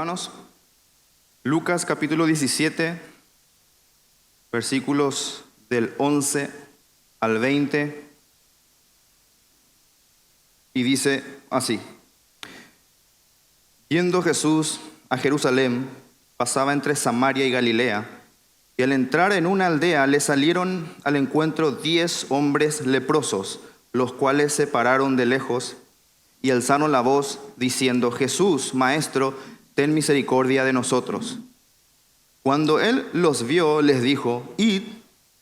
Hermanos, Lucas capítulo 17, versículos del 11 al 20, y dice así: Yendo Jesús a Jerusalén, pasaba entre Samaria y Galilea, y al entrar en una aldea le salieron al encuentro 10 hombres leprosos, los cuales se pararon de lejos y alzaron la voz diciendo: Jesús, Maestro, ten misericordia de nosotros. Cuando él los vio, les dijo: Id,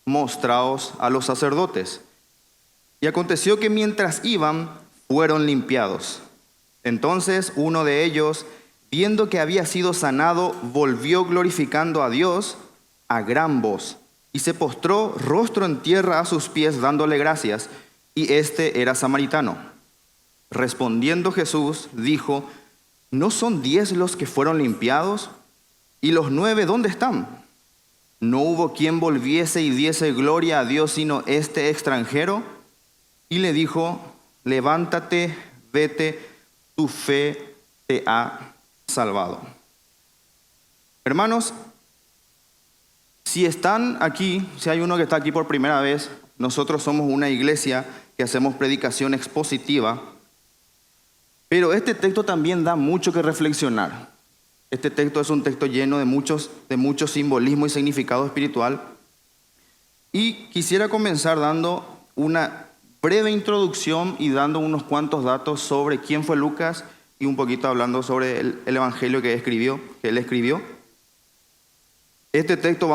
mostraos a los sacerdotes. Y aconteció que mientras iban, fueron limpiados. Entonces uno de ellos, viendo que había sido sanado, volvió glorificando a Dios a gran voz, y se postró rostro en tierra a sus pies, dándole gracias, y este era samaritano. Respondiendo Jesús, dijo: ¿No son 10 los que fueron limpiados? ¿Y los 9 dónde están? ¿No hubo quien volviese y diese gloria a Dios sino este extranjero? Y le dijo: levántate, vete, tu fe te ha salvado. Hermanos, si están aquí, si hay uno que está aquí por primera vez, nosotros somos una iglesia que hacemos predicación expositiva, pero este texto también da mucho que reflexionar. Este texto es un texto lleno de mucho simbolismo y significado espiritual. Y quisiera comenzar dando una breve introducción y dando unos cuantos datos sobre quién fue Lucas y un poquito hablando sobre el evangelio que él escribió. Este texto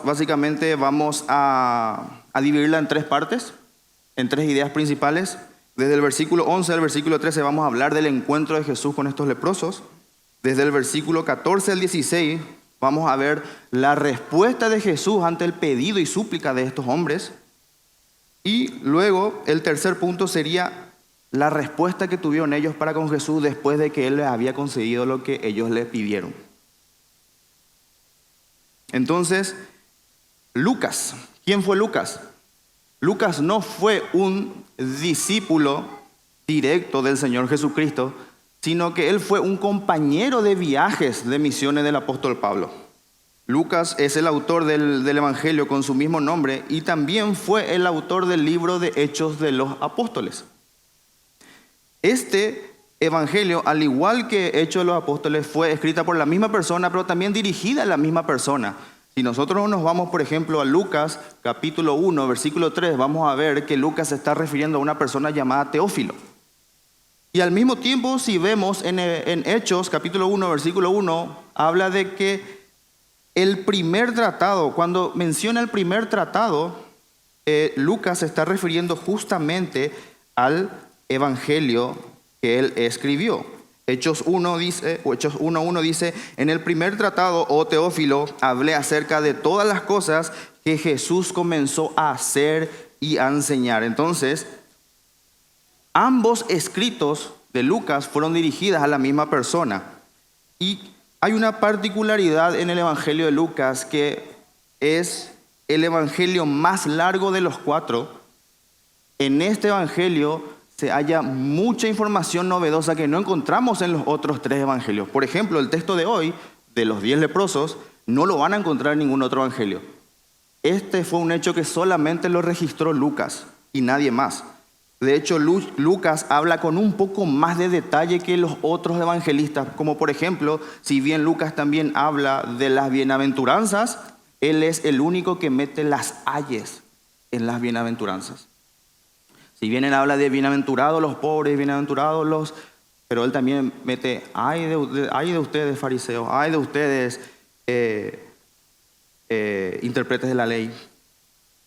básicamente vamos a dividirla en 3 partes, en 3 ideas principales. Desde el versículo 11 al versículo 13 vamos a hablar del encuentro de Jesús con estos leprosos. Desde el versículo 14 al 16 vamos a ver la respuesta de Jesús ante el pedido y súplica de estos hombres. Y luego el tercer punto sería la respuesta que tuvieron ellos para con Jesús después de que Él les había concedido lo que ellos le pidieron. Entonces, Lucas, ¿quién fue Lucas? Lucas no fue un discípulo directo del Señor Jesucristo, sino que él fue un compañero de viajes de misiones del apóstol Pablo. Lucas es el autor del Evangelio con su mismo nombre y también fue el autor del libro de Hechos de los Apóstoles. Este Evangelio, al igual que Hechos de los Apóstoles, fue escrita por la misma persona, pero también dirigida a la misma persona. Si nosotros nos vamos, por ejemplo, a Lucas, capítulo 1, versículo 3, vamos a ver que Lucas se está refiriendo a una persona llamada Teófilo. Y al mismo tiempo, si vemos en Hechos, capítulo 1, versículo 1, habla de que el primer tratado, cuando menciona el primer tratado, Lucas se está refiriendo justamente al evangelio que él escribió. Hechos 1:1 dice: en el primer tratado, oh Teófilo, hablé acerca de todas las cosas que Jesús comenzó a hacer y a enseñar. Entonces, ambos escritos de Lucas fueron dirigidas a la misma persona. Y hay una particularidad en el Evangelio de Lucas, que es el evangelio más largo de los 4. En este evangelio se halla mucha información novedosa que no encontramos en los otros 3 evangelios. Por ejemplo, el texto de hoy, de los 10 leprosos, no lo van a encontrar en ningún otro evangelio. Este fue un hecho que solamente lo registró Lucas y nadie más. De hecho, Lucas habla con un poco más de detalle que los otros evangelistas, como por ejemplo, si bien Lucas también habla de las bienaventuranzas, él es el único que mete las ayes en las bienaventuranzas. Si bien él habla de bienaventurados los pobres, bienaventurados los... Pero él también mete: ay de ustedes fariseos, ay de ustedes intérpretes de la ley.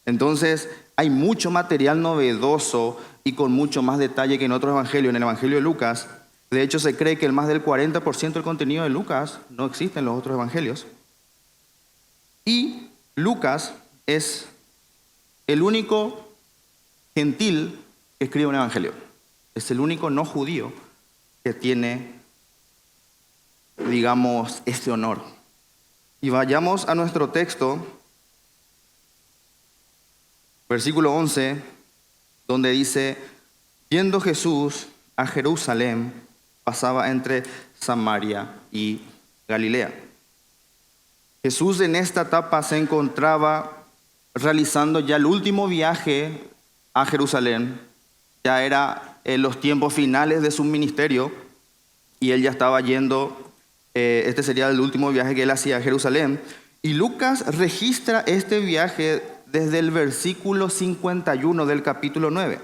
Entonces hay mucho material novedoso y con mucho más detalle que en otros evangelios. En el evangelio de Lucas, de hecho, se cree que el más del 40% del contenido de Lucas no existe en los otros evangelios. Y Lucas es el único gentil que escribe un evangelio. Es el único no judío que tiene, digamos, este honor. Y vayamos a nuestro texto, versículo 11, donde dice: yendo Jesús a Jerusalén, pasaba entre Samaria y Galilea. Jesús en esta etapa se encontraba realizando ya el último viaje a Jerusalén. Ya era en los tiempos finales de su ministerio y él ya estaba yendo, este sería el último viaje que él hacía a Jerusalén. Y Lucas registra este viaje desde el versículo 51 del capítulo 9.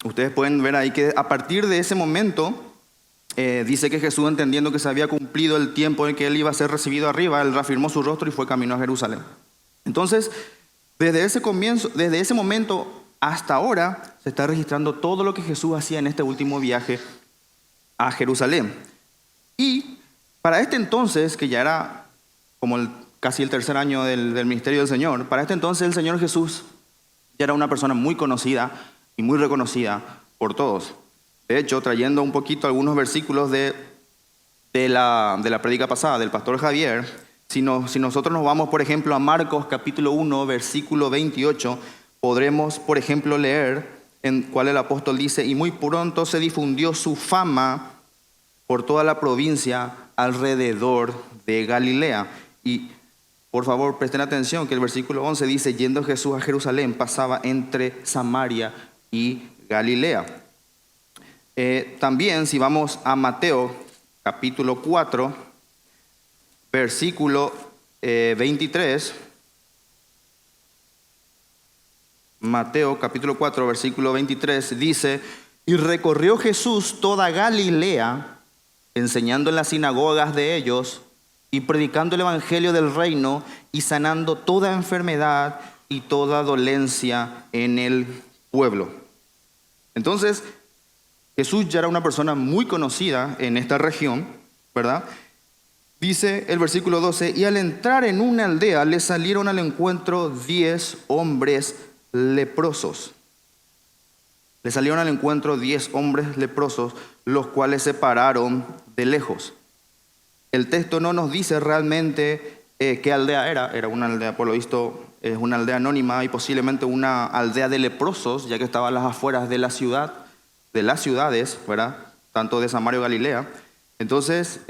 Ustedes pueden ver ahí que a partir de ese momento, dice que Jesús, entendiendo que se había cumplido el tiempo en que él iba a ser recibido arriba, él reafirmó su rostro y fue camino a Jerusalén. Entonces, desde ese momento hasta ahora, se está registrando todo lo que Jesús hacía en este último viaje a Jerusalén. Y para este entonces, que ya era como casi el tercer año del ministerio del Señor, para este entonces el Señor Jesús ya era una persona muy conocida y muy reconocida por todos. De hecho, trayendo un poquito algunos versículos de la prédica pasada del pastor Javier, si nosotros nos vamos, por ejemplo, a Marcos capítulo 1, versículo 28, podremos, por ejemplo, leer en cual el apóstol dice: y muy pronto se difundió su fama por toda la provincia alrededor de Galilea. Y por favor, presten atención que el versículo 11 dice: yendo Jesús a Jerusalén, pasaba entre Samaria y Galilea. También, si vamos a Mateo capítulo 4, versículo 23, Mateo capítulo 4, versículo 23 dice: y recorrió Jesús toda Galilea, enseñando en las sinagogas de ellos y predicando el evangelio del reino y sanando toda enfermedad y toda dolencia en el pueblo. Entonces, Jesús ya era una persona muy conocida en esta región, ¿verdad? Dice el versículo 12: y al entrar en una aldea le salieron al encuentro 10 hombres leprosos. Le salieron al encuentro 10 hombres leprosos, los cuales se pararon de lejos. El texto no nos dice realmente qué aldea era. Era una aldea, por lo visto, es una aldea anónima y posiblemente una aldea de leprosos, ya que estaba a las afueras de la ciudad, de las ciudades, ¿verdad? Tanto de Samaria y Galilea. Entonces,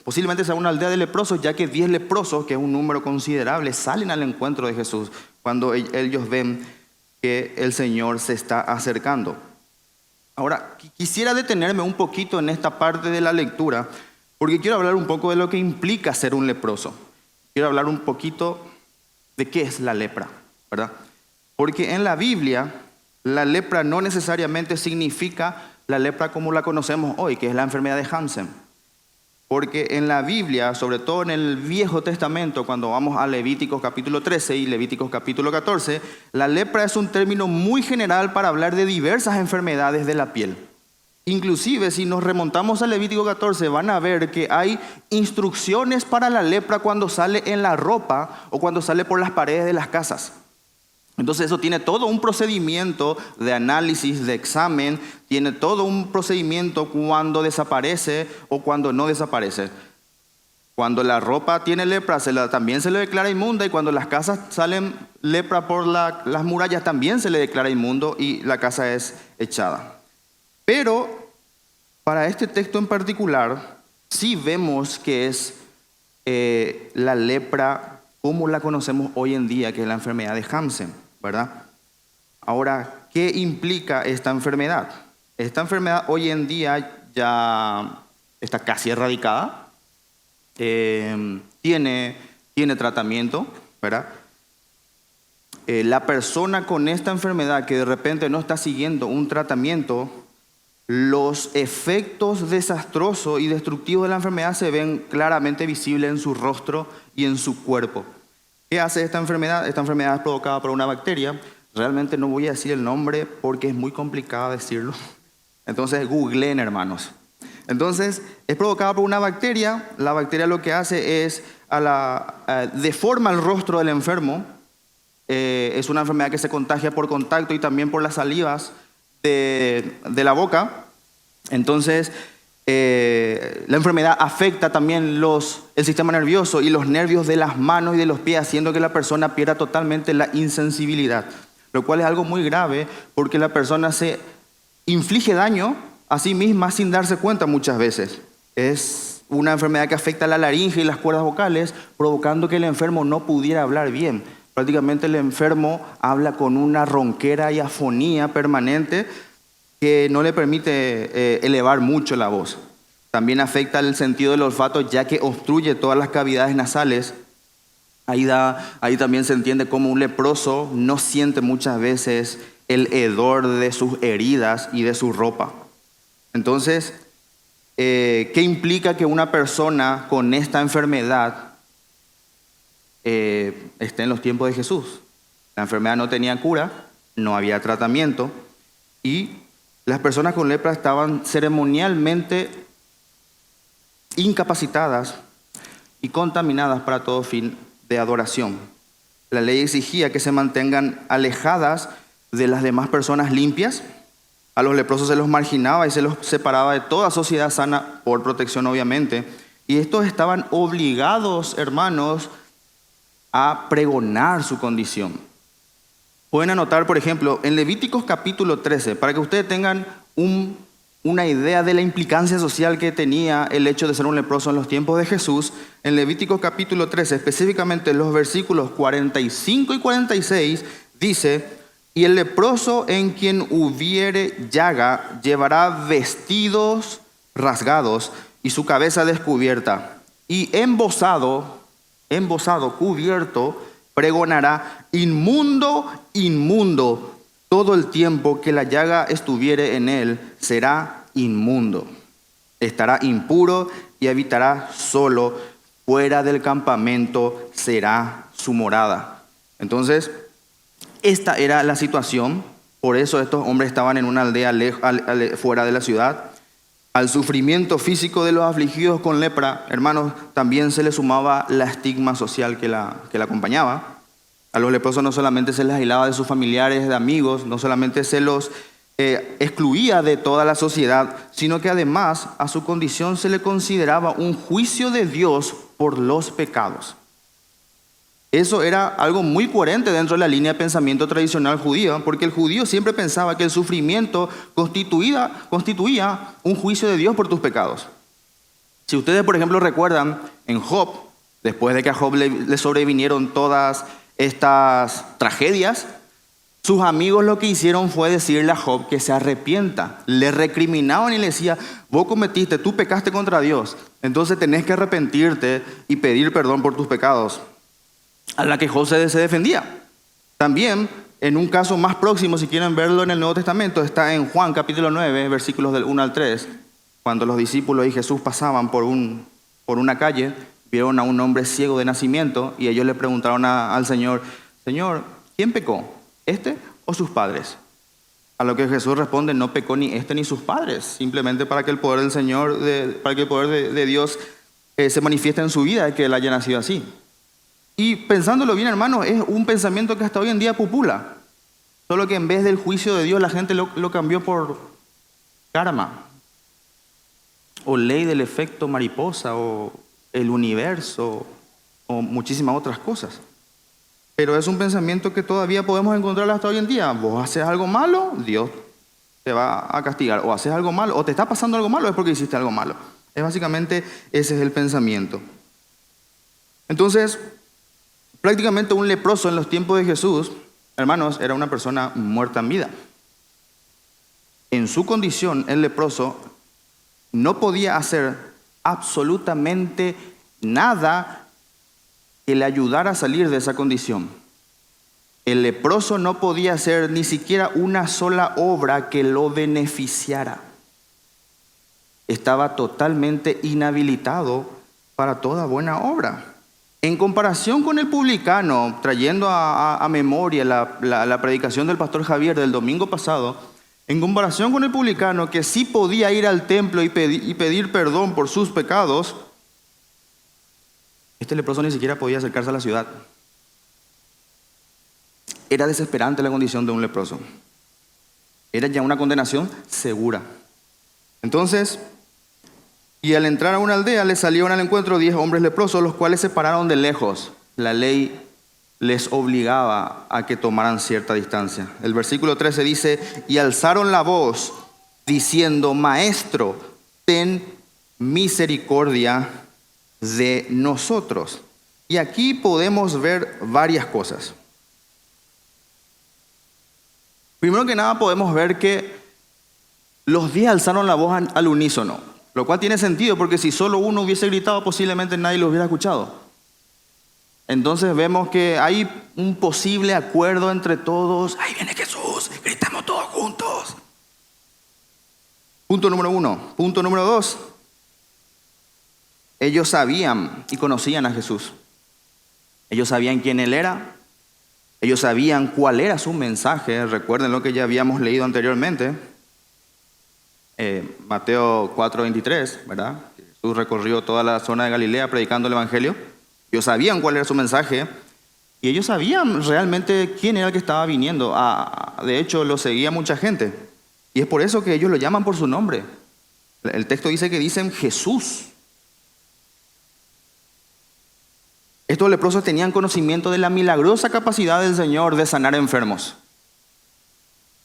posiblemente sea una aldea de leprosos, ya que 10 leprosos, que es un número considerable, salen al encuentro de Jesús cuando ellos ven que el Señor se está acercando. Ahora, quisiera detenerme un poquito en esta parte de la lectura, porque quiero hablar un poco de lo que implica ser un leproso. Quiero hablar un poquito de qué es la lepra, ¿verdad? Porque en la Biblia, la lepra no necesariamente significa la lepra como la conocemos hoy, que es la enfermedad de Hansen. Porque en la Biblia, sobre todo en el Viejo Testamento, cuando vamos a Levíticos capítulo 13 y Levíticos capítulo 14, la lepra es un término muy general para hablar de diversas enfermedades de la piel. Inclusive, si nos remontamos a Levítico 14, van a ver que hay instrucciones para la lepra cuando sale en la ropa o cuando sale por las paredes de las casas. Entonces eso tiene todo un procedimiento de análisis, de examen, tiene todo un procedimiento cuando desaparece o cuando no desaparece. Cuando la ropa tiene lepra, también se le declara inmunda, y cuando las casas salen lepra por las murallas, también se le declara inmundo y la casa es echada. Pero para este texto en particular, sí vemos que es la lepra como la conocemos hoy en día, que es la enfermedad de Hansen, ¿verdad? Ahora, ¿qué implica esta enfermedad? Esta enfermedad hoy en día ya está casi erradicada, tiene tratamiento, ¿verdad? La persona con esta enfermedad que de repente no está siguiendo un tratamiento, los efectos desastrosos y destructivos de la enfermedad se ven claramente visibles en su rostro y en su cuerpo. ¿Qué hace esta enfermedad? Esta enfermedad es provocada por una bacteria. Realmente no voy a decir el nombre porque es muy complicado decirlo. Entonces, googleen, hermanos. Entonces, es provocada por una bacteria. La bacteria lo que hace es deforma el rostro del enfermo. Es una enfermedad que se contagia por contacto y también por las salivas de la boca. Entonces, la enfermedad afecta también el sistema nervioso y los nervios de las manos y de los pies, haciendo que la persona pierda totalmente la insensibilidad, lo cual es algo muy grave porque la persona se inflige daño a sí misma sin darse cuenta muchas veces. Es una enfermedad que afecta a la laringe y las cuerdas vocales, provocando que el enfermo no pudiera hablar bien. Prácticamente el enfermo habla con una ronquera y afonía permanente que no le permite elevar mucho la voz. También afecta el sentido del olfato, ya que obstruye todas las cavidades nasales. Ahí también se entiende cómo un leproso no siente muchas veces el hedor de sus heridas y de su ropa. Entonces, ¿qué implica que una persona con esta enfermedad esté en los tiempos de Jesús? La enfermedad no tenía cura, no había tratamiento y las personas con lepra estaban ceremonialmente incapacitadas y contaminadas para todo fin de adoración. La ley exigía que se mantengan alejadas de las demás personas limpias. A los leprosos se los marginaba y se los separaba de toda sociedad sana por protección, obviamente. Y estos estaban obligados, hermanos, a pregonar su condición. Pueden anotar, por ejemplo, en Levíticos capítulo 13, para que ustedes tengan una idea de la implicancia social que tenía el hecho de ser un leproso en los tiempos de Jesús. En Levíticos capítulo 13, específicamente los versículos 45 y 46, dice: y el leproso en quien hubiere llaga llevará vestidos rasgados y su cabeza descubierta, y embosado, cubierto, pregonará: inmundo, inmundo. Todo el tiempo que la llaga estuviere en él, será inmundo. Estará impuro y habitará solo. Fuera del campamento será su morada. Entonces, esta era la situación. Por eso estos hombres estaban en una aldea fuera de la ciudad. Al sufrimiento físico de los afligidos con lepra, hermanos, también se le sumaba la estigma social que la acompañaba. A los leprosos no solamente se les aislaba de sus familiares, de amigos, no solamente se los excluía de toda la sociedad, sino que además a su condición se le consideraba un juicio de Dios por los pecados. Eso era algo muy coherente dentro de la línea de pensamiento tradicional judía, porque el judío siempre pensaba que el sufrimiento constituía un juicio de Dios por tus pecados. Si ustedes, por ejemplo, recuerdan en Job, después de que a Job le sobrevinieron todas estas tragedias, sus amigos lo que hicieron fue decirle a Job que se arrepienta. Le recriminaban y le decían: vos tú pecaste contra Dios, entonces tenés que arrepentirte y pedir perdón por tus pecados. A la que Job se defendía. También, en un caso más próximo, si quieren verlo en el Nuevo Testamento, está en Juan capítulo 9, versículos del 1 al 3, cuando los discípulos y Jesús pasaban por una calle, vieron a un hombre ciego de nacimiento y ellos le preguntaron al Señor: Señor, ¿quién pecó? ¿Este o sus padres? A lo que Jesús responde: no pecó ni este ni sus padres, simplemente para que el poder del Señor, para que el poder de Dios se manifieste en su vida, que él haya nacido así. Y pensándolo bien, hermano, es un pensamiento que hasta hoy en día popula. Solo que en vez del juicio de Dios, la gente lo cambió por karma, o ley del efecto mariposa, o el universo, o muchísimas otras cosas. Pero es un pensamiento que todavía podemos encontrar hasta hoy en día. Vos haces algo malo, Dios te va a castigar. O haces algo malo, o te está pasando algo malo, es porque hiciste algo malo. Básicamente ese es el pensamiento. Entonces, prácticamente un leproso en los tiempos de Jesús, hermanos, era una persona muerta en vida. En su condición, el leproso no podía hacer absolutamente nada que le ayudara a salir de esa condición. El leproso no podía hacer ni siquiera una sola obra que lo beneficiara. Estaba totalmente inhabilitado para toda buena obra. En comparación con el publicano, trayendo a memoria la predicación del pastor Javier del domingo pasado, en comparación con el publicano que sí podía ir al templo y pedir perdón por sus pecados, este leproso ni siquiera podía acercarse a la ciudad. Era desesperante la condición de un leproso. Era ya una condenación segura. Entonces, y al entrar a una aldea, le salieron al encuentro 10 hombres leprosos, los cuales se pararon de lejos. La ley les obligaba a que tomaran cierta distancia. El versículo 13 dice: y alzaron la voz diciendo: Maestro, ten misericordia de nosotros. Y aquí podemos ver varias cosas. Primero que nada podemos ver que los 10 alzaron la voz al unísono, lo cual tiene sentido porque si solo uno hubiese gritado posiblemente nadie lo hubiera escuchado. Entonces vemos que hay un posible acuerdo entre todos. Ahí viene Jesús, gritamos todos juntos. Punto número 1. Punto número 2. Ellos sabían y conocían a Jesús. Ellos sabían quién Él era. Ellos sabían cuál era su mensaje. Recuerden lo que ya habíamos leído anteriormente. Mateo 4:23, ¿verdad? Jesús recorrió toda la zona de Galilea predicando el Evangelio. Ellos sabían cuál era su mensaje. Y ellos sabían realmente quién era el que estaba viniendo. De hecho, lo seguía mucha gente. Y es por eso que ellos lo llaman por su nombre. El texto dice que dicen Jesús. Estos leprosos tenían conocimiento de la milagrosa capacidad del Señor de sanar enfermos.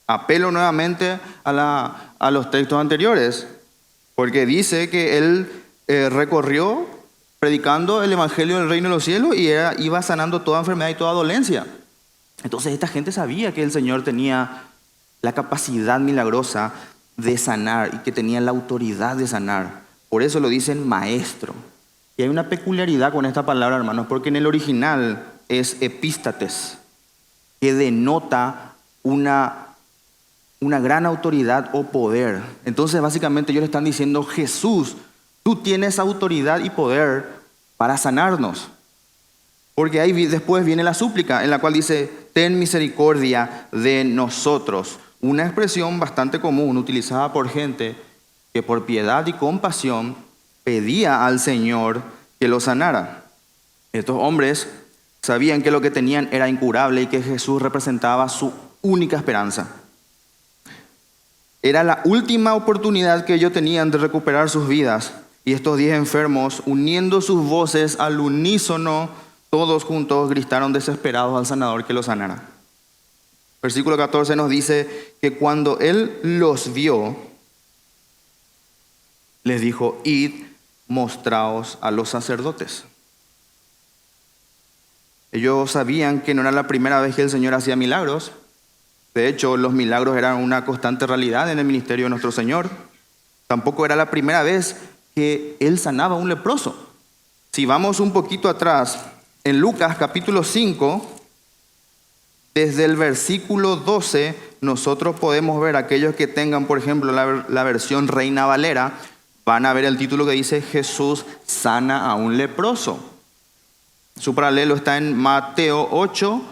Apelo nuevamente a los textos anteriores, porque dice que Él recorrió predicando el Evangelio del Reino de los Cielos y iba sanando toda enfermedad y toda dolencia. Entonces esta gente sabía que el Señor tenía la capacidad milagrosa de sanar y que tenía la autoridad de sanar. Por eso lo dicen maestro. Y hay una peculiaridad con esta palabra, hermanos, porque en el original es epístates, que denota una gran autoridad o poder. Entonces básicamente ellos le están diciendo: Jesús, tú tienes autoridad y poder para sanarnos. Porque ahí después viene la súplica en la cual dice: ten misericordia de nosotros. Una expresión bastante común utilizada por gente que por piedad y compasión pedía al Señor que lo sanara. Estos hombres sabían que lo que tenían era incurable y que Jesús representaba su única esperanza. Era la última oportunidad que ellos tenían de recuperar sus vidas. Y estos 10 enfermos, uniendo sus voces al unísono, todos juntos gritaron desesperados al sanador que los sanara. Versículo 14 nos dice que cuando Él los vio, les dijo: id, mostraos a los sacerdotes. Ellos sabían que no era la primera vez que el Señor hacía milagros. De hecho, los milagros eran una constante realidad en el ministerio de nuestro Señor. Tampoco era la primera vez que Él sanaba a un leproso. Si vamos un poquito atrás, en Lucas capítulo 5, desde el versículo 12, nosotros podemos ver, aquellos que tengan, por ejemplo, la versión Reina Valera, van a ver el título que dice: Jesús sana a un leproso. Su paralelo está en Mateo 8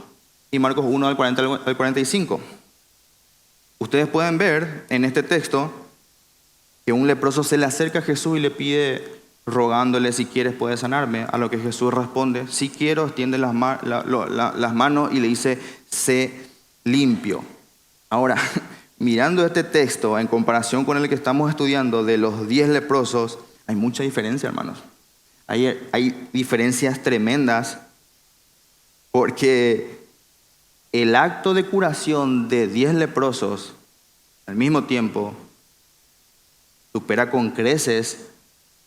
y Marcos 1 al 40 al 45. Ustedes pueden ver en este texto que un leproso se le acerca a Jesús y le pide, rogándole: si quieres puedes sanarme. A lo que Jesús responde: si quiero. Extiende las manos y le dice: sé limpio. Ahora, mirando este texto en comparación con el que estamos estudiando de los 10 leprosos, hay mucha diferencia, hermanos. Hay diferencias tremendas, porque el acto de curación de 10 leprosos al mismo tiempo supera con creces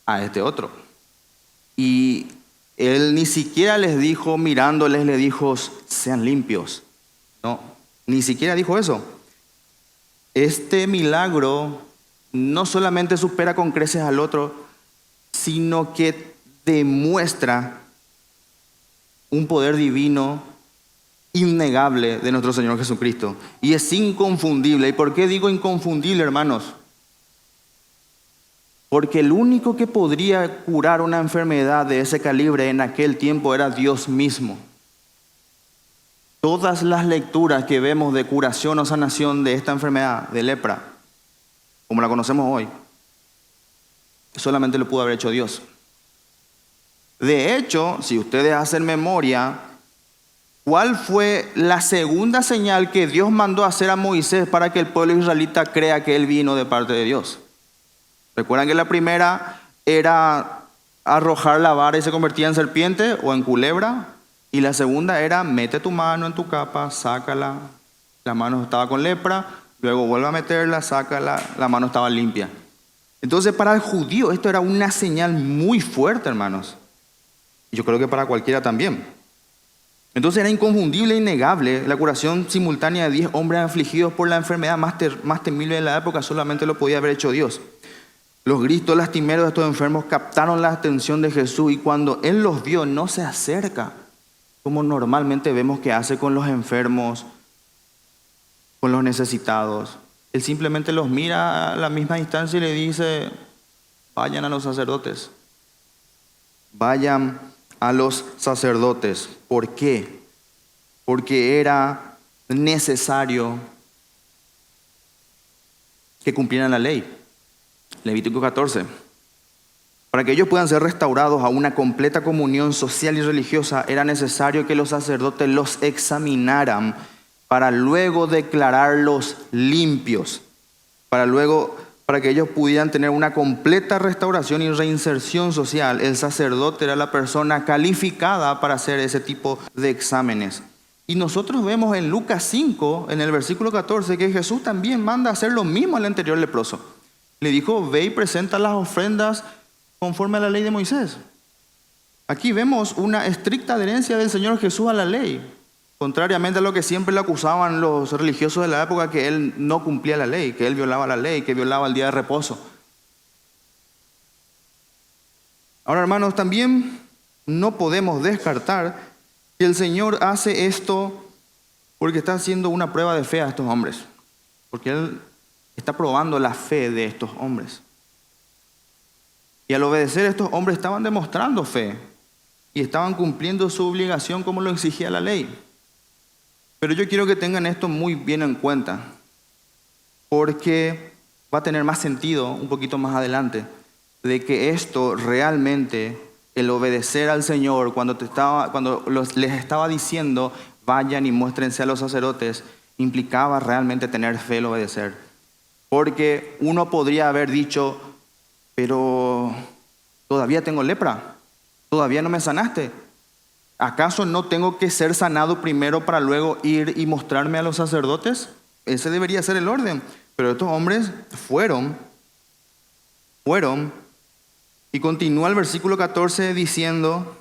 a este otro. Y Él ni siquiera les dijo, mirándoles, le dijo: sean limpios. No, ni siquiera dijo eso. Este milagro no solamente supera con creces al otro, sino que demuestra un poder divino innegable de nuestro Señor Jesucristo. Y es inconfundible. ¿Y por qué digo inconfundible, hermanos? Porque el único que podría curar una enfermedad de ese calibre en aquel tiempo era Dios mismo. Todas las lecturas que vemos de curación o sanación de esta enfermedad de lepra, como la conocemos hoy, solamente lo pudo haber hecho Dios. De hecho, si ustedes hacen memoria, ¿cuál fue la segunda señal que Dios mandó hacer a Moisés para que el pueblo israelita crea que él vino de parte de Dios? ¿Recuerdan que la primera era arrojar la vara y se convertía en serpiente o en culebra? Y la segunda era: mete tu mano en tu capa, sácala. La mano estaba con lepra, Luego vuelve a meterla, saca, la mano estaba limpia. Entonces para el judío esto era una señal muy fuerte, hermanos. Y yo creo que para cualquiera también. Entonces era inconfundible e innegable la curación simultánea de 10 hombres afligidos por la enfermedad más temible de la época. Solamente lo podía haber hecho Dios. Los gritos lastimeros de estos enfermos captaron la atención de Jesús, y cuando Él los vio no se acerca como normalmente vemos que hace con los enfermos, con los necesitados. Él simplemente los mira a la misma distancia y le dice: vayan a los sacerdotes. Vayan a los sacerdotes. ¿Por qué? Porque era necesario que cumplieran la ley. Levítico 14. Para que ellos puedan ser restaurados a una completa comunión social y religiosa, era necesario que los sacerdotes los examinaran para luego declararlos limpios, para que ellos pudieran tener una completa restauración y reinserción social. El sacerdote era la persona calificada para hacer ese tipo de exámenes. Y nosotros vemos en Lucas 5, en el versículo 14, que Jesús también manda a hacer lo mismo al anterior leproso. Le dijo: ve y presenta las ofrendas conforme a la ley de Moisés. Aquí vemos una estricta adherencia del Señor Jesús a la ley, contrariamente a lo que siempre le acusaban los religiosos de la época, que Él no cumplía la ley, que Él violaba la ley, que violaba el día de reposo. Ahora, hermanos, también no podemos descartar que el Señor hace esto porque está haciendo una prueba de fe a estos hombres, porque Él está probando la fe de estos hombres. Y al obedecer, estos hombres estaban demostrando fe y estaban cumpliendo su obligación como lo exigía la ley. Pero yo quiero que tengan esto muy bien en cuenta, porque va a tener más sentido un poquito más adelante, de que esto realmente, el obedecer al Señor, cuando les estaba diciendo vayan y muéstrense a los sacerdotes, implicaba realmente tener fe el obedecer. Porque uno podría haber dicho: pero todavía tengo lepra, todavía no me sanaste. ¿Acaso no tengo que ser sanado primero para luego ir y mostrarme a los sacerdotes? Ese debería ser el orden. Pero estos hombres fueron. Y continúa el versículo 14 diciendo: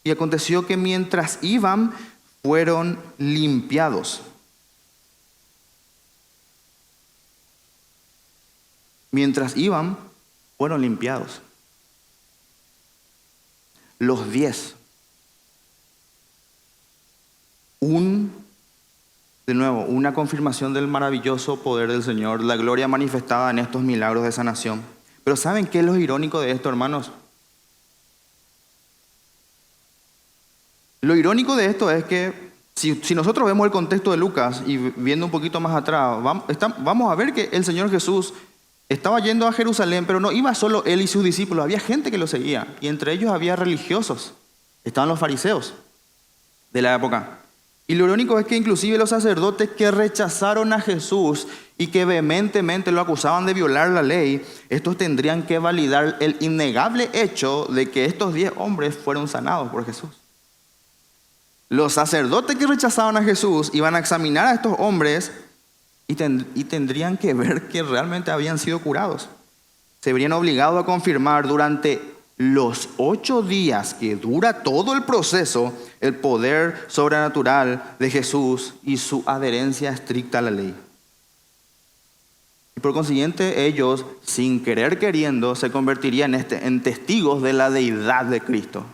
y aconteció que mientras iban, fueron limpiados. Mientras iban, fueron limpiados. Los 10. De nuevo, una confirmación del maravilloso poder del Señor, la gloria manifestada en estos milagros de sanación. Pero ¿saben qué es lo irónico de esto, hermanos? Lo irónico de esto es que si nosotros vemos el contexto de Lucas y viendo un poquito más atrás, vamos a ver que el Señor Jesús estaba yendo a Jerusalén, pero no iba solo Él y sus discípulos, había gente que lo seguía, y entre ellos había religiosos. Estaban los fariseos de la época. Y lo irónico es que inclusive los sacerdotes que rechazaron a Jesús y que vehementemente lo acusaban de violar la ley, estos tendrían que validar el innegable hecho de que estos 10 hombres fueron sanados por Jesús. Los sacerdotes que rechazaban a Jesús iban a examinar a estos hombres y tendrían que ver que realmente habían sido curados. Se verían obligados a confirmar durante los 8 días que dura todo el proceso el poder sobrenatural de Jesús y su adherencia estricta a la ley. Y por consiguiente, ellos, sin querer queriendo, se convertirían en testigos de la deidad de Cristo.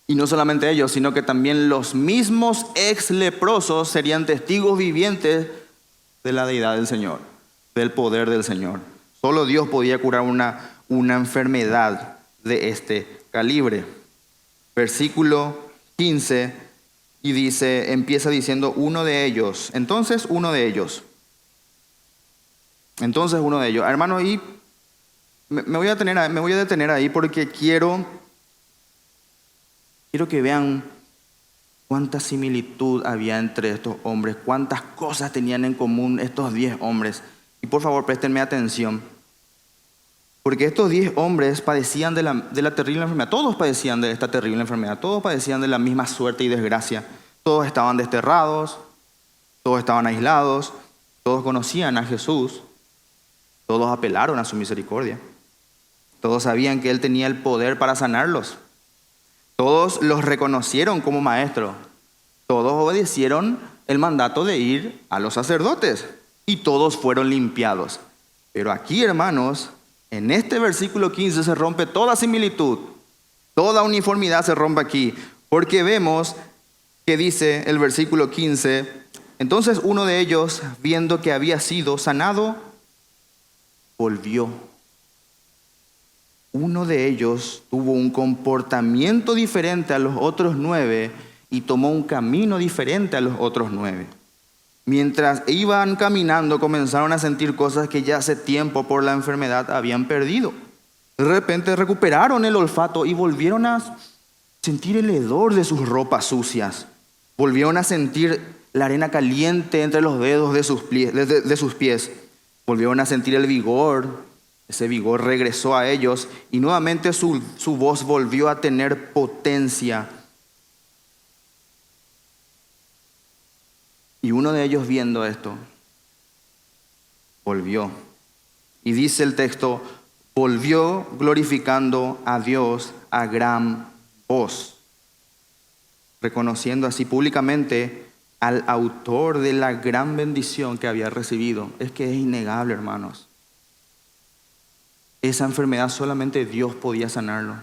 Y no solamente ellos, sino que también los mismos ex leprosos serían testigos vivientes de la deidad del Señor, del poder del Señor. Solo Dios podía curar una enfermedad de este calibre. Versículo 15, y empieza diciendo uno de ellos. Entonces uno de ellos. Hermano, y me voy a detener ahí porque quiero que vean cuánta similitud había entre estos hombres, cuántas cosas tenían en común estos 10 hombres. Y por favor, préstenme atención, porque estos 10 hombres padecían de la terrible enfermedad. Todos padecían de esta terrible enfermedad, todos padecían de la misma suerte y desgracia. Todos estaban desterrados, Todos estaban aislados, todos conocían a Jesús, todos apelaron a su misericordia. Todos sabían que Él tenía el poder para sanarlos. Todos los reconocieron como maestro. Todos obedecieron el mandato de ir a los sacerdotes y todos fueron limpiados. Pero aquí, hermanos, en este versículo 15 se rompe toda similitud, toda uniformidad se rompe aquí, porque vemos que dice el versículo 15, entonces uno de ellos, viendo que había sido sanado, volvió. Uno de ellos tuvo un comportamiento diferente a los otros 9 y tomó un camino diferente a los otros 9. Mientras iban caminando, comenzaron a sentir cosas que ya hace tiempo por la enfermedad habían perdido. De repente recuperaron el olfato y volvieron a sentir el hedor de sus ropas sucias. Volvieron a sentir la arena caliente entre los dedos de sus pies. Volvieron a sentir el vigor. Ese vigor regresó a ellos y nuevamente su voz volvió a tener potencia. Y uno de ellos, viendo esto, volvió. Y dice el texto, volvió glorificando a Dios a gran voz, reconociendo así públicamente al autor de la gran bendición que había recibido. Es que es innegable, hermanos. Esa enfermedad solamente Dios podía sanarlo.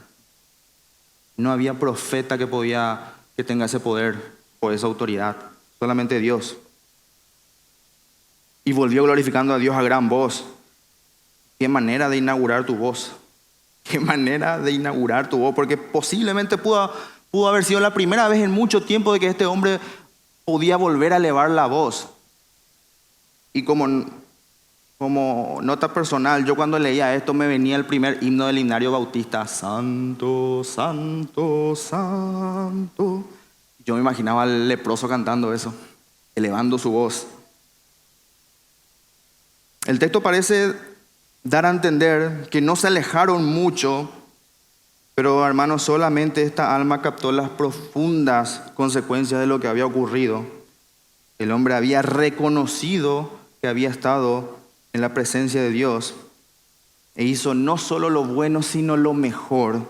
No había profeta que tenga ese poder o esa autoridad. Solamente Dios. Y volvió glorificando a Dios a gran voz. Qué manera de inaugurar tu voz. Qué manera de inaugurar tu voz. Porque posiblemente pudo haber sido la primera vez en mucho tiempo de que este hombre podía volver a elevar la voz. Y como nota personal, yo cuando leía esto me venía el primer himno del himnario bautista. Santo, santo, santo. Yo me imaginaba al leproso cantando eso, elevando su voz. El texto parece dar a entender que no se alejaron mucho, pero hermanos, solamente esta alma captó las profundas consecuencias de lo que había ocurrido. El hombre había reconocido que había estado en la presencia de Dios e hizo no solo lo bueno, sino lo mejor,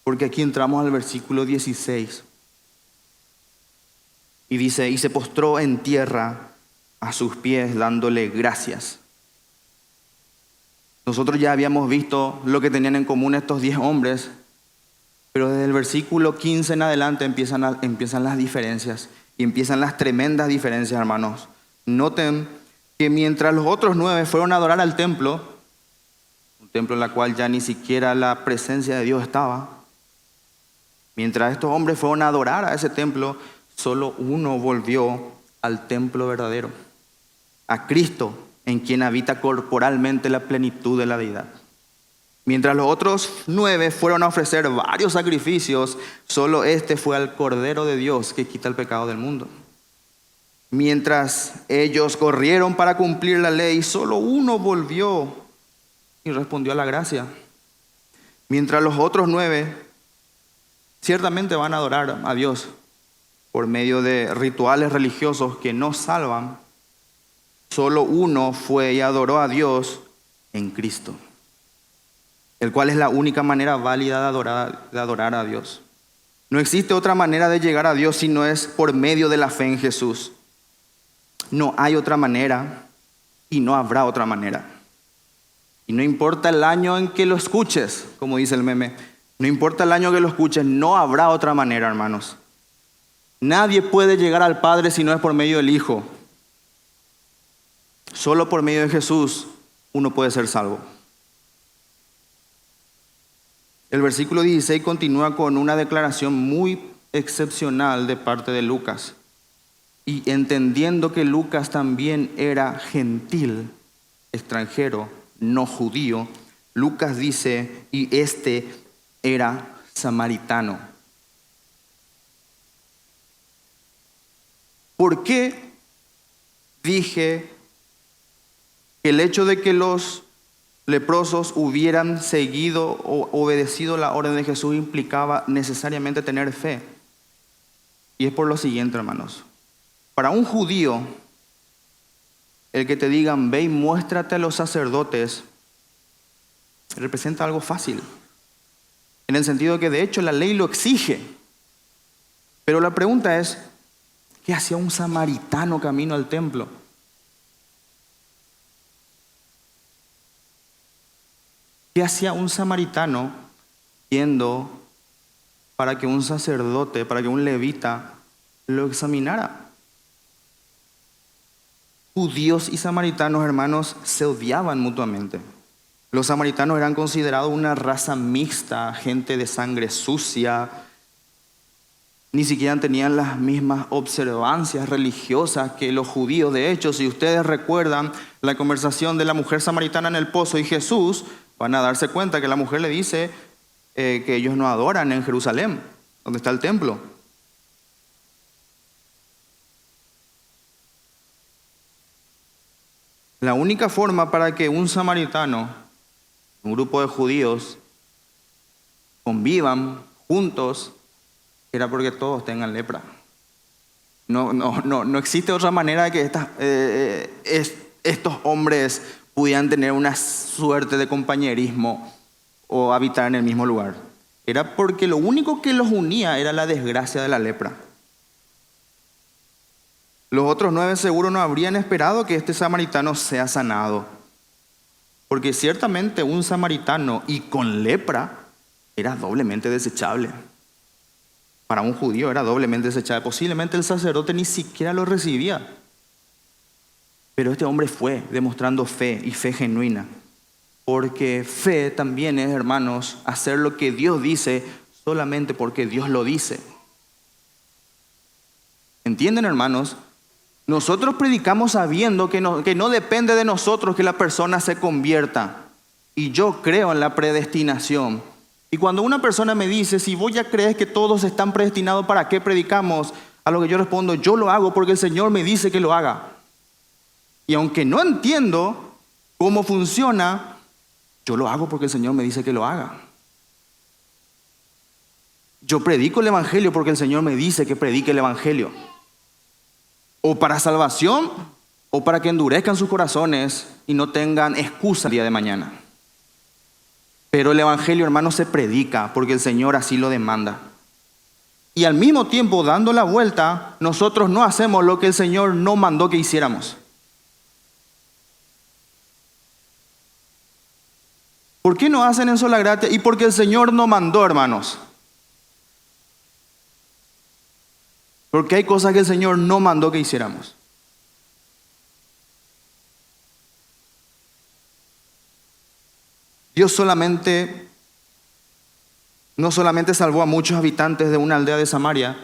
porque aquí entramos al versículo 16. Y dice, y se postró en tierra a sus pies dándole gracias. Nosotros ya habíamos visto lo que tenían en común estos 10 hombres, pero desde el versículo 15 en adelante empiezan las diferencias y empiezan las tremendas diferencias, hermanos. Noten que mientras los otros 9 fueron a adorar al templo, un templo en el cual ya ni siquiera la presencia de Dios estaba, mientras estos hombres fueron a adorar a ese templo, solo uno volvió al templo verdadero, a Cristo, en quien habita corporalmente la plenitud de la deidad. Mientras los otros 9 fueron a ofrecer varios sacrificios, solo este fue al Cordero de Dios que quita el pecado del mundo. Mientras ellos corrieron para cumplir la ley, solo uno volvió y respondió a la gracia. Mientras los otros 9 ciertamente van a adorar a Dios por medio de rituales religiosos que no salvan, solo uno fue y adoró a Dios en Cristo, el cual es la única manera válida de adorar a Dios. No existe otra manera de llegar a Dios si no es por medio de la fe en Jesús. No hay otra manera y no habrá otra manera. Y no importa el año en que lo escuches, como dice el meme, no importa el año que lo escuches, no habrá otra manera, hermanos. Nadie puede llegar al Padre si no es por medio del Hijo. Solo por medio de Jesús uno puede ser salvo. El versículo 16 continúa con una declaración muy excepcional de parte de Lucas. Y entendiendo que Lucas también era gentil, extranjero, no judío, Lucas dice, y este era samaritano. ¿Por qué dije que el hecho de que los leprosos hubieran seguido o obedecido la orden de Jesús implicaba necesariamente tener fe? Y es por lo siguiente, hermanos. Para un judío, el que te digan, ve y muéstrate a los sacerdotes, representa algo fácil. En el sentido que de hecho la ley lo exige. Pero la pregunta es, ¿qué hacía un samaritano camino al templo? ¿Qué hacía un samaritano yendo para que un sacerdote, para que un levita lo examinara? Judíos y samaritanos, hermanos, se odiaban mutuamente. Los samaritanos eran considerados una raza mixta, gente de sangre sucia. Ni siquiera tenían las mismas observancias religiosas que los judíos. De hecho, si ustedes recuerdan la conversación de la mujer samaritana en el pozo y Jesús, van a darse cuenta que la mujer le dice que ellos no adoran en Jerusalén, donde está el templo. La única forma para que un samaritano, un grupo de judíos, convivan juntos, era porque todos tengan lepra. No existe otra manera de que estos hombres pudieran tener una suerte de compañerismo o habitar en el mismo lugar. Era porque lo único que los unía era la desgracia de la lepra. Los otros 9 seguro no habrían esperado que este samaritano sea sanado. Porque ciertamente un samaritano y con lepra era doblemente desechable. Para un judío era doblemente desechable. Posiblemente el sacerdote ni siquiera lo recibía. Pero este hombre fue demostrando fe y fe genuina. Porque fe también es, hermanos, hacer lo que Dios dice solamente porque Dios lo dice. ¿Entienden, hermanos? Nosotros predicamos sabiendo que no depende de nosotros que la persona se convierta. Y yo creo en la predestinación. Y cuando una persona me dice, si vos ya crees que todos están predestinados, ¿para qué predicamos? A lo que yo respondo, yo lo hago porque el Señor me dice que lo haga. Y aunque no entiendo cómo funciona, yo lo hago porque el Señor me dice que lo haga. Yo predico el Evangelio porque el Señor me dice que predique el Evangelio. O para salvación, o para que endurezcan sus corazones y no tengan excusa el día de mañana. Pero el Evangelio, hermanos, se predica porque el Señor así lo demanda. Y al mismo tiempo, dando la vuelta, nosotros no hacemos lo que el Señor no mandó que hiciéramos. ¿Por qué no hacen en sola gracia? Y porque el Señor no mandó, hermanos. Porque hay cosas que el Señor no mandó que hiciéramos. Dios no solamente salvó a muchos habitantes de una aldea de Samaria,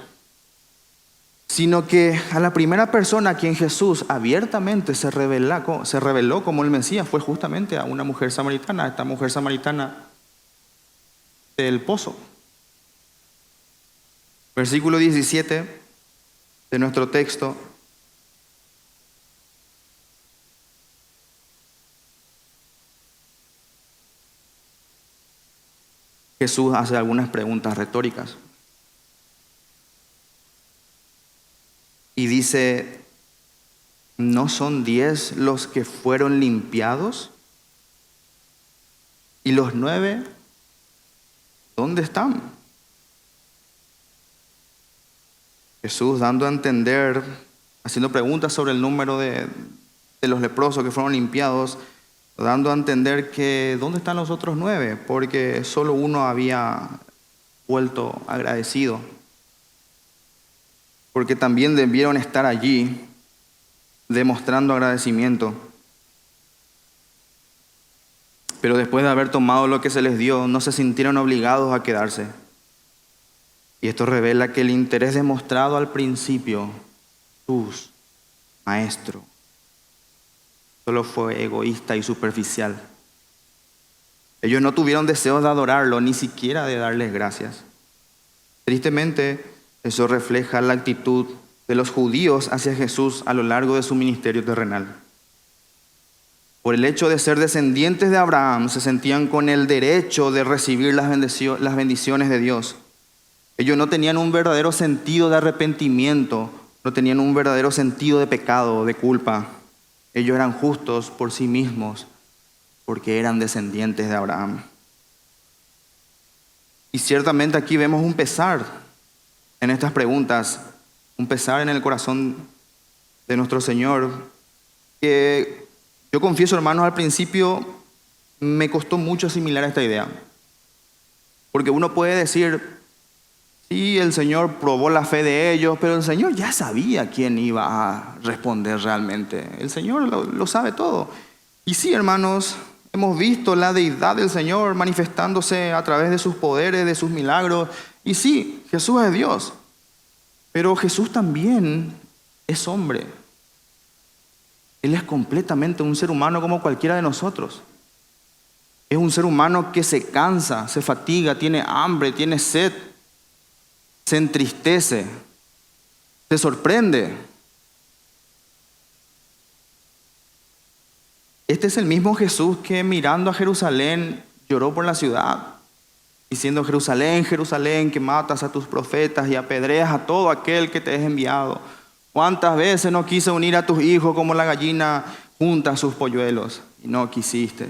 sino que a la primera persona a quien Jesús abiertamente se reveló como el Mesías fue justamente a una mujer samaritana, a esta mujer samaritana del pozo. Versículo 17 de nuestro texto. Jesús hace algunas preguntas retóricas. Y dice, ¿no son 10 los que fueron limpiados? ¿Y los 9, dónde están? Jesús dando a entender, haciendo preguntas sobre el número de los leprosos que fueron limpiados, dando a entender que ¿dónde están los otros 9? Porque solo uno había vuelto agradecido. Porque también debieron estar allí demostrando agradecimiento. Pero después de haber tomado lo que se les dio, no se sintieron obligados a quedarse. Y esto revela que el interés demostrado al principio, Jesús, Maestro, solo fue egoísta y superficial. Ellos no tuvieron deseos de adorarlo, ni siquiera de darles gracias. Tristemente, eso refleja la actitud de los judíos hacia Jesús a lo largo de su ministerio terrenal. Por el hecho de ser descendientes de Abraham, se sentían con el derecho de recibir las bendiciones de Dios. Ellos no tenían un verdadero sentido de arrepentimiento, no tenían un verdadero sentido de pecado, de culpa. Ellos eran justos por sí mismos, porque eran descendientes de Abraham. Y ciertamente aquí vemos un pesar en estas preguntas, un pesar en el corazón de nuestro Señor, que yo confieso, hermanos, al principio me costó mucho asimilar esta idea. Porque uno puede decir, sí, el Señor probó la fe de ellos, pero el Señor ya sabía quién iba a responder realmente. El Señor lo sabe todo. Y sí, hermanos, hemos visto la deidad del Señor manifestándose a través de sus poderes, de sus milagros. Y sí, Jesús es Dios. Pero Jesús también es hombre. Él es completamente un ser humano como cualquiera de nosotros. Es un ser humano que se cansa, se fatiga, tiene hambre, tiene sed, se entristece, se sorprende. Este es el mismo Jesús que mirando a Jerusalén lloró por la ciudad, diciendo: Jerusalén, Jerusalén, que matas a tus profetas y apedreas a todo aquel que te es enviado. ¿Cuántas veces no quise unir a tus hijos como la gallina junta a sus polluelos? Y no quisiste.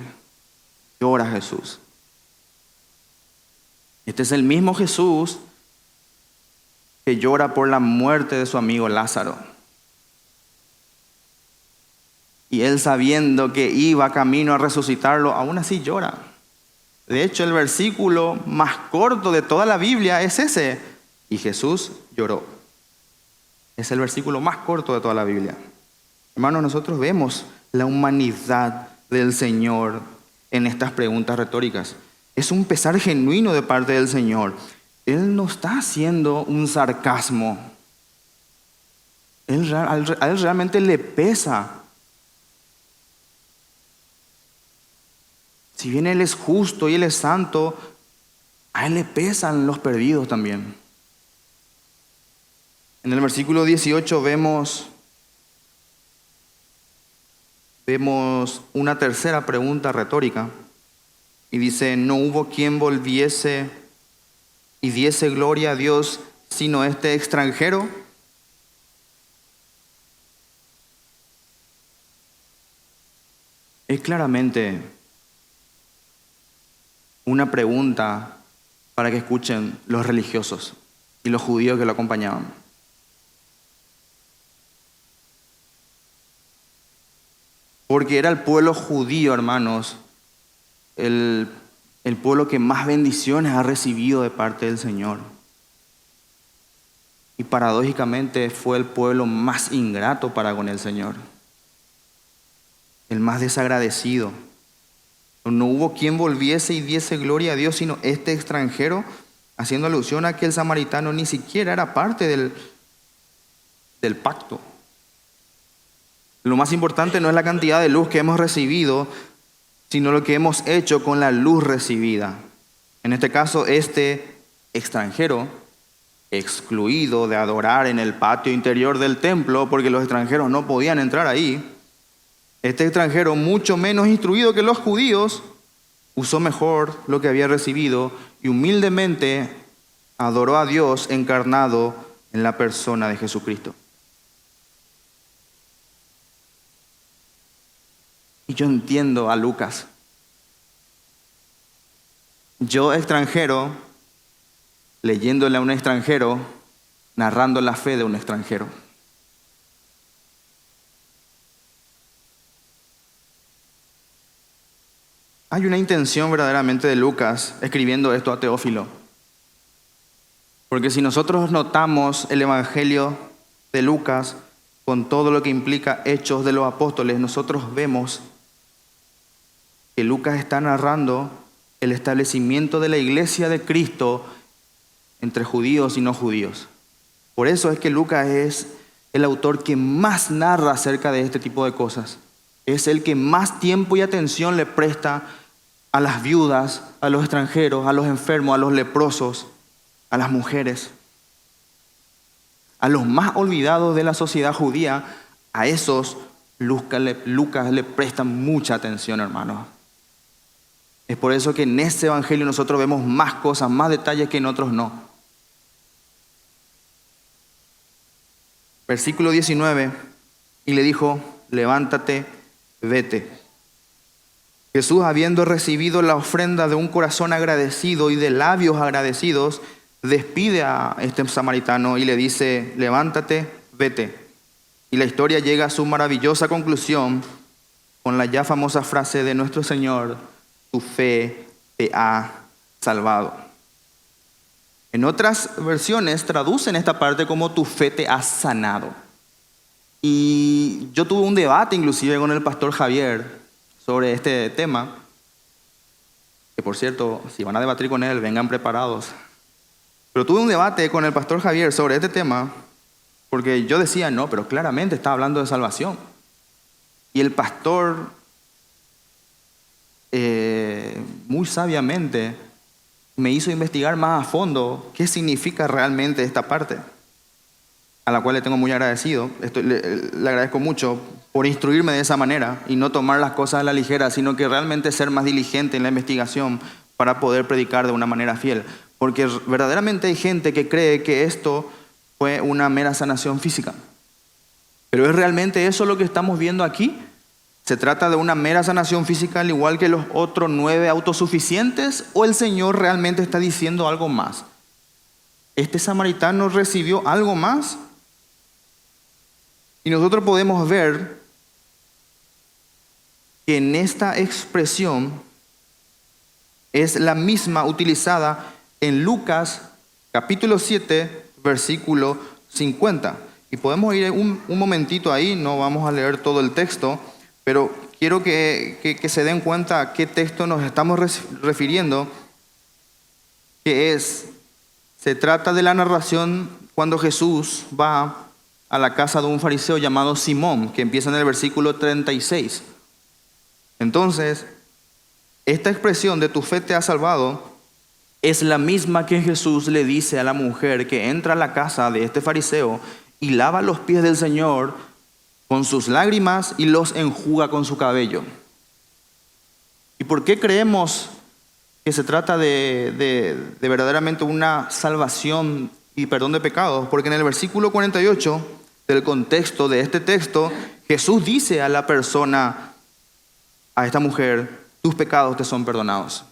Llora Jesús. Este es el mismo Jesús que llora por la muerte de su amigo Lázaro. Y él, sabiendo que iba camino a resucitarlo, aún así llora. De hecho, el versículo más corto de toda la Biblia es ese: y Jesús lloró. Es el versículo más corto de toda la Biblia. Hermanos, nosotros vemos la humanidad del Señor en estas preguntas retóricas. Es un pesar genuino de parte del Señor. Él no está haciendo un sarcasmo. A él realmente le pesa. Si bien Él es justo y Él es santo, a Él le pesan los perdidos también. En el versículo 18 vemos una tercera pregunta retórica. Y dice: no hubo quien volviese y diese gloria a Dios sino este extranjero. Es claramente una pregunta para que escuchen los religiosos y los judíos que lo acompañaban. Porque era el pueblo judío, hermanos, el pueblo que más bendiciones ha recibido de parte del Señor. Y paradójicamente fue el pueblo más ingrato para con el Señor, el más desagradecido. No hubo quien volviese y diese gloria a Dios sino este extranjero, haciendo alusión a que el samaritano ni siquiera era parte del pacto. Lo más importante no es la cantidad de luz que hemos recibido, sino lo que hemos hecho con la luz recibida. En este caso, este extranjero, excluido de adorar en el patio interior del templo, porque los extranjeros no podían entrar ahí, este extranjero, mucho menos instruido que los judíos, usó mejor lo que había recibido y humildemente adoró a Dios encarnado en la persona de Jesucristo. Y yo entiendo a Lucas. Yo, extranjero, leyéndole a un extranjero, narrando la fe de un extranjero. Hay una intención verdaderamente de Lucas escribiendo esto a Teófilo. Porque si nosotros notamos el Evangelio de Lucas con todo lo que implica Hechos de los Apóstoles, nosotros vemos que Lucas está narrando el establecimiento de la iglesia de Cristo entre judíos y no judíos. Por eso es que Lucas es el autor que más narra acerca de este tipo de cosas. Es el que más tiempo y atención le presta a las viudas, a los extranjeros, a los enfermos, a los leprosos, a las mujeres, a los más olvidados de la sociedad judía. A esos Lucas le presta mucha atención, hermanos. Es por eso que en este evangelio nosotros vemos más cosas, más detalles que en otros no. Versículo 19, y le dijo: levántate vete. Jesús, habiendo recibido la ofrenda de un corazón agradecido y de labios agradecidos, despide a este samaritano y le dice: levántate, vete. Y la historia llega a su maravillosa conclusión con la ya famosa frase de nuestro Señor: tu fe te ha salvado. En otras versiones traducen esta parte como tu fe te ha sanado. Y yo tuve un debate inclusive con el pastor Javier sobre este tema, que por cierto, si van a debatir con él, vengan preparados. Pero tuve un debate con el pastor Javier sobre este tema, porque yo decía, no, pero claramente está hablando de salvación. Y el pastor, muy sabiamente, me hizo investigar más a fondo qué significa realmente esta parte, a la cual le tengo muy agradecido. Le agradezco mucho por instruirme de esa manera y no tomar las cosas a la ligera, sino que realmente ser más diligente en la investigación para poder predicar de una manera fiel. Porque verdaderamente hay gente que cree que esto fue una mera sanación física. ¿Pero es realmente eso lo que estamos viendo aquí? ¿Se trata de una mera sanación física al igual que los otros 9 autosuficientes? ¿O el Señor realmente está diciendo algo más? ¿Este samaritano recibió algo más? Y nosotros podemos ver que en esta expresión es la misma utilizada en Lucas capítulo 7, versículo 50. Y podemos ir un momentito ahí, no vamos a leer todo el texto, pero quiero que se den cuenta a qué texto nos estamos refiriendo, se trata de la narración cuando Jesús va a la casa de un fariseo llamado Simón, que empieza en el versículo 36. Entonces, esta expresión de tu fe te ha salvado es la misma que Jesús le dice a la mujer que entra a la casa de este fariseo y lava los pies del Señor con sus lágrimas y los enjuga con su cabello. ¿Y por qué creemos que se trata de verdaderamente una salvación y perdón de pecados? Porque en el versículo 48 del contexto de este texto, Jesús dice a la persona, a esta mujer: tus pecados te son perdonados.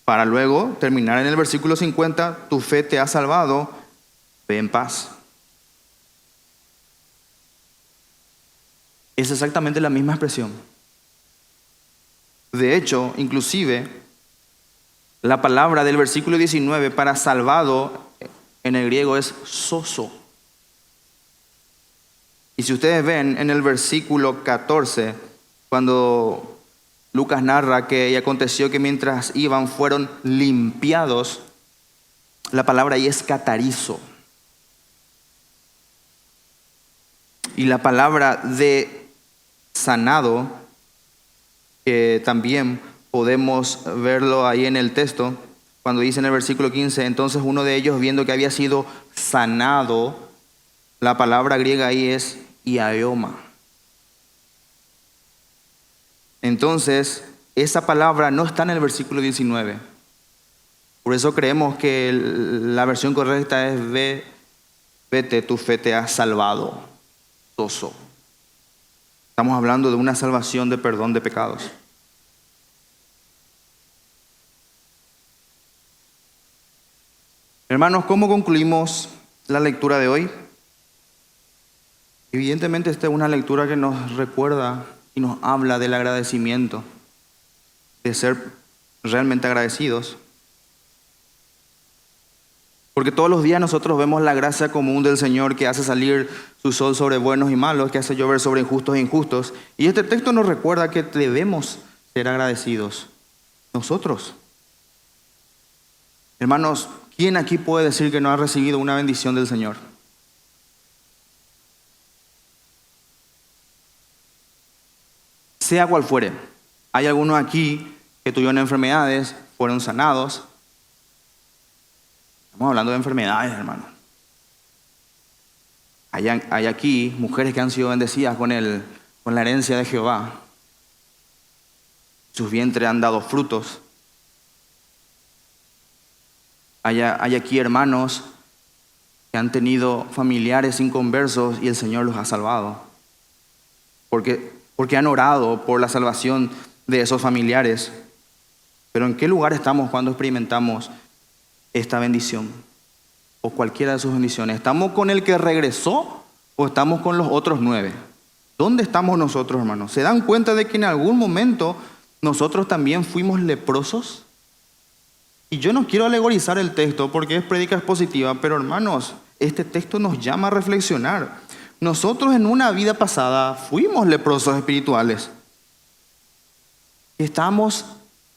Para luego terminar en el versículo 50, tu fe te ha salvado, ve en paz. Es exactamente la misma expresión. De hecho, inclusive, la palabra del versículo 19 para salvado en el griego es sozo. Y si ustedes ven en el versículo 14, cuando Lucas narra que y aconteció que mientras iban fueron limpiados, la palabra ahí es catarizo. Y la palabra de sanado, que también podemos verlo ahí en el texto, cuando dice en el versículo 15, entonces uno de ellos, viendo que había sido sanado, la palabra griega ahí es iaioma. Entonces, esa palabra no está en el versículo 19. Por eso creemos que la versión correcta es vete, tu fe te ha salvado. Soso. Estamos hablando de una salvación de perdón de pecados. Hermanos, ¿cómo concluimos la lectura de hoy? Evidentemente esta es una lectura que nos recuerda y nos habla del agradecimiento, de ser realmente agradecidos. Porque todos los días nosotros vemos la gracia común del Señor que hace salir su sol sobre buenos y malos, que hace llover sobre injustos e injustos. Y este texto nos recuerda que debemos ser agradecidos nosotros. Hermanos, ¿quién aquí puede decir que no ha recibido una bendición del Señor? Sea cual fuere. Hay algunos aquí que tuvieron enfermedades, fueron sanados. Estamos hablando de enfermedades, hermano. Hay aquí mujeres que han sido bendecidas con la herencia de Jehová. Sus vientres han dado frutos. Hay aquí hermanos que han tenido familiares inconversos y el Señor los ha salvado. porque han orado por la salvación de esos familiares. Pero ¿en qué lugar estamos cuando experimentamos esta bendición? O cualquiera de sus bendiciones. ¿Estamos con el que regresó o estamos con los otros 9? ¿Dónde estamos nosotros, hermanos? ¿Se dan cuenta de que en algún momento nosotros también fuimos leprosos? Y yo no quiero alegorizar el texto porque es prédica expositiva, pero hermanos, este texto nos llama a reflexionar. Nosotros en una vida pasada fuimos leprosos espirituales. Estamos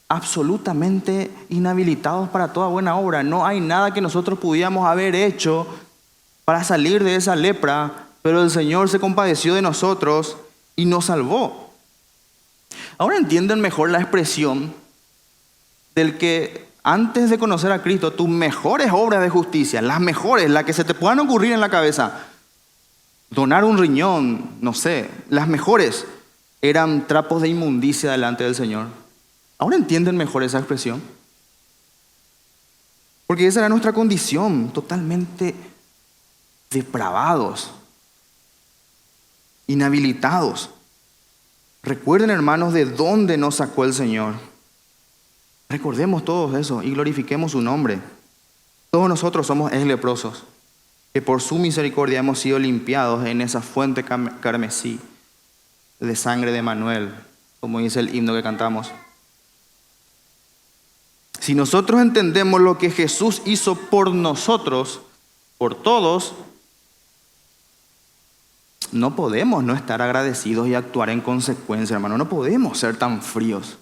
absolutamente inhabilitados para toda buena obra. No hay nada que nosotros pudiéramos haber hecho para salir de esa lepra, pero el Señor se compadeció de nosotros y nos salvó. Ahora entienden mejor la expresión del que antes de conocer a Cristo, tus mejores obras de justicia, las mejores, las que se te puedan ocurrir en la cabeza, donar un riñón, no sé, las mejores, eran trapos de inmundicia delante del Señor. ¿Ahora entienden mejor esa expresión? Porque esa era nuestra condición, totalmente depravados, inhabilitados. Recuerden, hermanos, de dónde nos sacó el Señor. Recordemos todo eso y glorifiquemos su nombre. Todos nosotros somos leprosos, que por su misericordia hemos sido limpiados en esa fuente carmesí de sangre de Manuel, como dice el himno que cantamos. Si nosotros entendemos lo que Jesús hizo por nosotros, por todos, no podemos no estar agradecidos y actuar en consecuencia, hermano. No podemos ser tan fríos.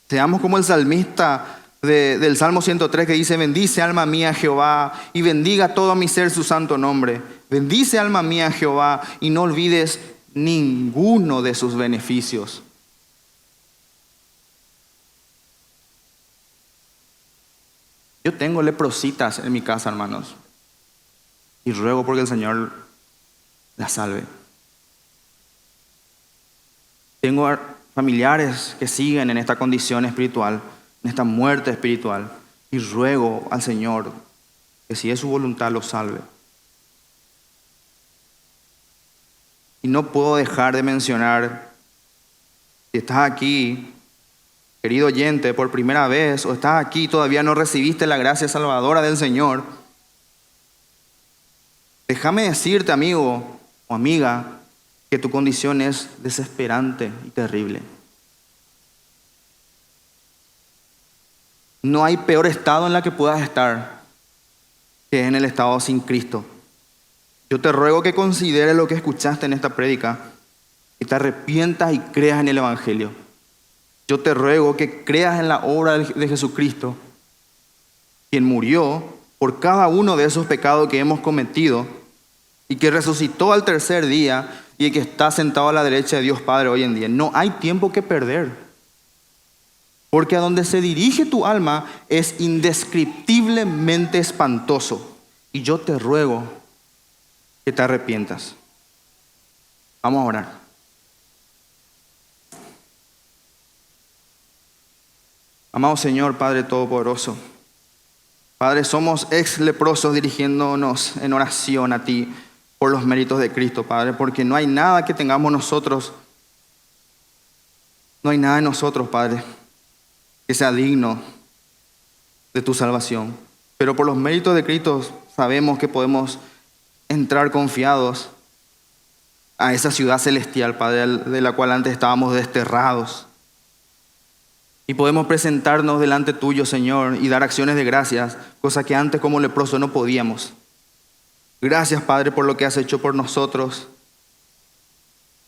Seamos como el salmista del Salmo 103 que dice: bendice alma mía a Jehová y bendiga todo mi ser su santo nombre. Bendice alma mía a Jehová y no olvides ninguno de sus beneficios. Yo tengo leprositas en mi casa, hermanos, y ruego porque el Señor las salve. Tengo familiares que siguen en esta condición espiritual, en esta muerte espiritual, y ruego al Señor que si es su voluntad los salve. Y no puedo dejar de mencionar, si estás aquí, querido oyente, por primera vez, o estás aquí y todavía no recibiste la gracia salvadora del Señor, déjame decirte, amigo o amiga, que tu condición es desesperante y terrible. No hay peor estado en la que puedas estar que en el estado sin Cristo. Yo te ruego que consideres lo que escuchaste en esta prédica y te arrepientas y creas en el Evangelio. Yo te ruego que creas en la obra de Jesucristo, quien murió por cada uno de esos pecados que hemos cometido y que resucitó al tercer día y que está sentado a la derecha de Dios Padre hoy en día. No hay tiempo que perder, porque a donde se dirige tu alma es indescriptiblemente espantoso. Y yo te ruego que te arrepientas. Vamos a orar. Amado Señor, Padre Todopoderoso, Padre, somos ex leprosos dirigiéndonos en oración a ti por los méritos de Cristo, Padre, porque no hay nada que tengamos nosotros, no hay nada en nosotros, Padre, que sea digno de tu salvación. Pero por los méritos de Cristo sabemos que podemos entrar confiados a esa ciudad celestial, Padre, de la cual antes estábamos desterrados. Y podemos presentarnos delante tuyo, Señor, y dar acciones de gracias, cosa que antes como leprosos no podíamos. Gracias, Padre, por lo que has hecho por nosotros.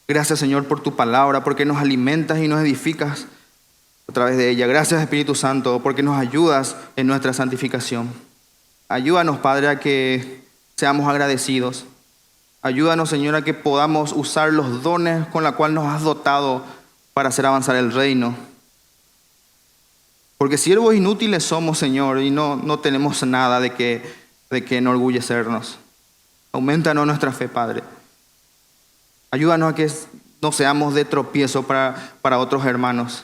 Gracias, Señor, por tu palabra, porque nos alimentas y nos edificas a través de ella. Gracias, Espíritu Santo, porque nos ayudas en nuestra santificación. Ayúdanos, Padre, a que seamos agradecidos. Ayúdanos, Señor, a que podamos usar los dones con los cuales nos has dotado para hacer avanzar el reino. Porque siervos inútiles somos, Señor, y no tenemos nada de que enorgullecernos. Aumentanos nuestra fe, Padre. Ayúdanos a que no seamos de tropiezo para otros hermanos.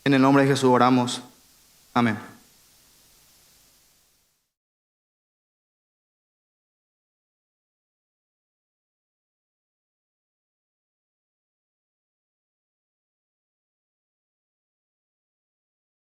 En el nombre de Jesús oramos. Amén.